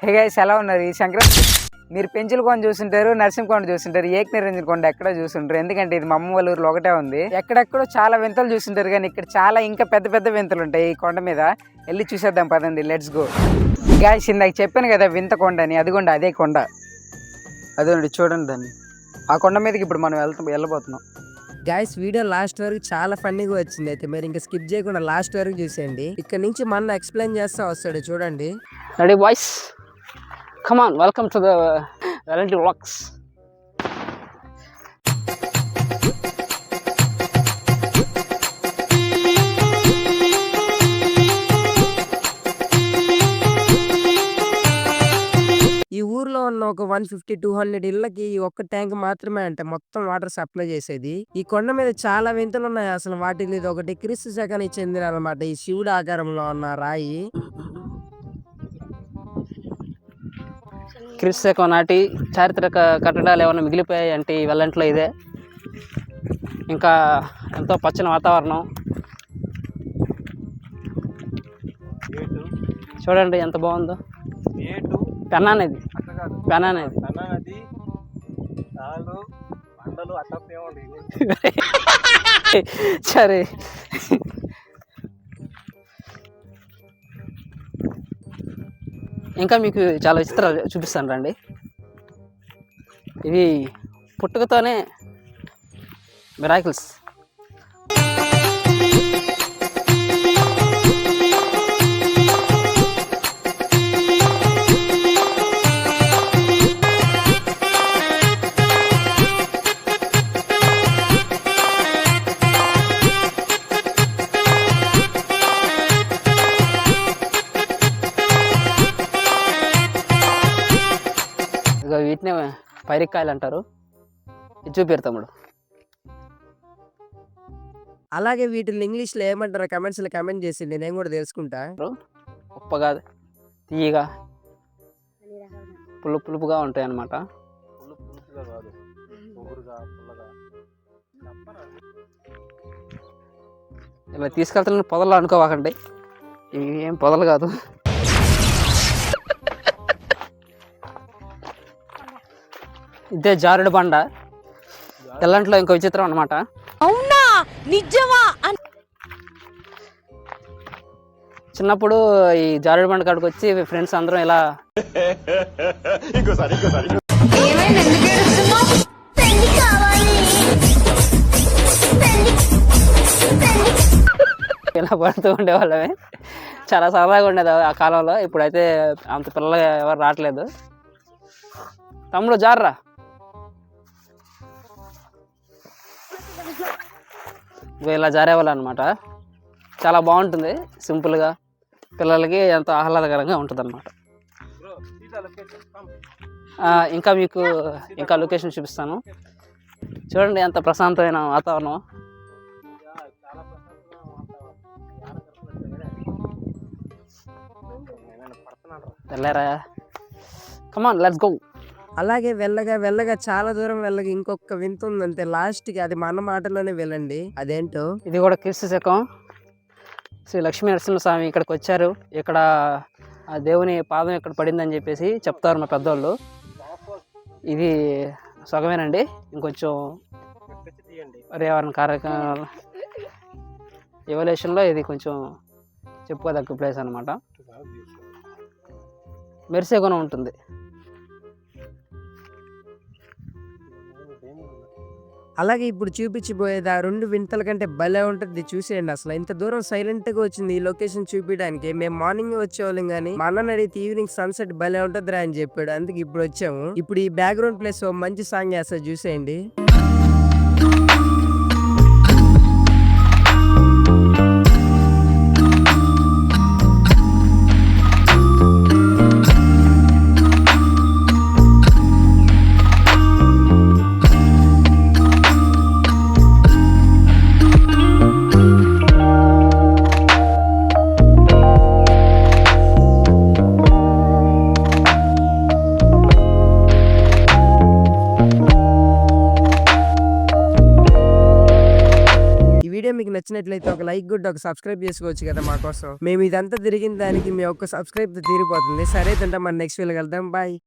Hey guys, ఎలా ఉన్నారు? ఈ సంక్రాంతి మీరు పెంచులకొండ చూసుంటారు, నరసింహకొండ చూసుంటారు, ఏకనిరంజన కొండ ఎక్కడో చూసుంటారు. ఎందుకంటే ఇది మా అమ్మ వాళ్ళ ఊర్లో ఒకటే ఉంది. ఎక్కడెక్కడో చాలా వింతలు చూసుంటారు, కానీ ఇక్కడ చాలా ఇంకా పెద్ద పెద్ద వింతలు ఉంటాయి ఈ కొండ మీద. వెళ్ళి చూసేద్దాం పదండి, లెట్స్ గో. గైస్, ఇందాక చెప్పాను కదా వింత కొండ అని, అదిగోండి అదే కొండ. అదేండి చూడండి దాన్ని. ఆ కొండ మీదకి ఇప్పుడు మనం వెళ్ళబోతున్నాం. గైస్, వీడియో లాస్ట్ వరకు చాలా ఫన్నీగా వచ్చింది. అయితే మీరు ఇంకా స్కిప్ చేయకుండా లాస్ట్ వరకు చూసేయండి. ఇక్కడ నుంచి మన ఎక్స్ప్లెయిన్ చేస్తా వస్తాడు, చూడండి. Ready boys, come on, welcome to the variety vlogs. ఈ ఊర్లో ఉన్న ఒక 150-200 ఇళ్ళకి ఈ ఒక్క ట్యాంక్ మాత్రమే అంటే మొత్తం వాటర్ సప్లై చేసేది. ఈ కొండ మీద చాలా వింతలు ఉన్నాయి. అసలు వాటిలో ఇది ఒకటి క్రీస్తు శకానికి చెందిన అనమాట. ఈ శివుడు ఆకారంలో ఉన్న రాయి. క్రీస్తు శకం నాటి చారిత్రక కట్టడాలు ఏమైనా మిగిలిపోయాయి అంటే ఈ వెల్లంట్లో ఇదే. ఇంకా ఎంతో పచ్చని వాతావరణం చూడండి ఎంత బాగుందో. పెన్నా నది, పెన్నా నది. సరే, ఇంకా మీకు చాలా చిత్రాలు చూపిస్తాను రండి. ఇవి పుట్టుకతోనే మిరాకిల్స్. వీటిని పైరిక్కాయలు అంటారు. ఇది చూపిరు తమ్ముడు. అలాగే వీటిని ఇంగ్లీష్ లో ఏమంటారో కమెంట్స్ లో కమెంట్ చేసింది, నేను కూడా తెలుసుకుంటా. ఉప్పగా, తీయగా, పులుపుగా ఉంటాయి అన్నమాట. ఇలా తీసుకెళ్తున్న పొదలు అనుకోవాకండి, ఇవి ఏం పొదలు కాదు. ఇదే జారుడు బండ. ఎల్లంట్లో ఇంకో విచిత్రం అన్నమాట. అవునా, నిజమా? చిన్నప్పుడు ఈ జారుడు బండ కాడికి వచ్చి ఫ్రెండ్స్ అందరం ఇలా ఇలా పడుతూ ఉండేవాళ్ళమే. చాలా సరదాగా ఉండేది ఆ కాలంలో. ఇప్పుడైతే అంత పిల్లలు ఎవరు రావట్లేదు. తమ్ముడు జార్రా. ఇలా జారేవాళ్ళు అనమాట. చాలా బాగుంటుంది, సింపుల్గా, పిల్లలకి ఎంతో ఆహ్లాదకరంగా ఉంటుంది అనమాట. ఇంకా మీకు ఇంకా లొకేషన్ చూపిస్తాను. చూడండి ఎంత ప్రశాంతమైన వాతావరణం. వెళ్ళారా? కమాన్, లెట్స్ గో. అలాగే వెళ్ళగా చాలా దూరం వెళ్ళగా ఇంకొక వింత ఉందంటే లాస్ట్ కి అది మన మాటలోనే వెళ్ళండి. అదేంటో. ఇది కూడా క్రీస్తు శకం. శ్రీ లక్ష్మీ నరసింహస్వామి ఇక్కడికి వచ్చారు. ఇక్కడ ఆ దేవుని పాదం ఇక్కడ పడిందని చెప్పేసి చెప్తారు మా పెద్దోళ్ళు. ఇది సగమేనండి, ఇంకొంచెం పర్యావరణ కార్యక్రమాలు ఎవల్యూషన్లో ఇది కొంచెం చెప్పుకోదగ్గ ప్లేస్ అనమాట. మెరిసే గుణం ఉంటుంది. అలాగే ఇప్పుడు చూపించిపోయేది ఆ 2 వింతల కంటే భలే ఉంటుంది. చూసేయండి, అసలు ఇంత దూరం సైలెంట్ గా వచ్చింది ఈ లొకేషన్ చూపించడానికి. మేము మార్నింగ్ వచ్చేవాళ్ళం కానీ మా అన్న అడిగితే ఈవినింగ్ సన్సెట్ భలే ఉంటుందిరా అని చెప్పాడు. అందుకే ఇప్పుడు వచ్చాము. ఇప్పుడు ఈ బ్యాక్గ్రౌండ్ ప్లేస్ మంచి సాంగ్ వేస్తా, చూసేయండి. నచ్చినట్లయితే ఒక లైక్ గుడ్ ఒక సబ్స్క్రైబ్ చేసుకోవచ్చు కదా మా కోసం. మేము ఇదంతా తిరిగిన దానికి మీ ఒక్క సబ్స్క్రైబ్ తో తీరిపోతుంది. సరే తింటాం, మన నెక్స్ట్ వీడియో కలుద్దాం. బాయ్.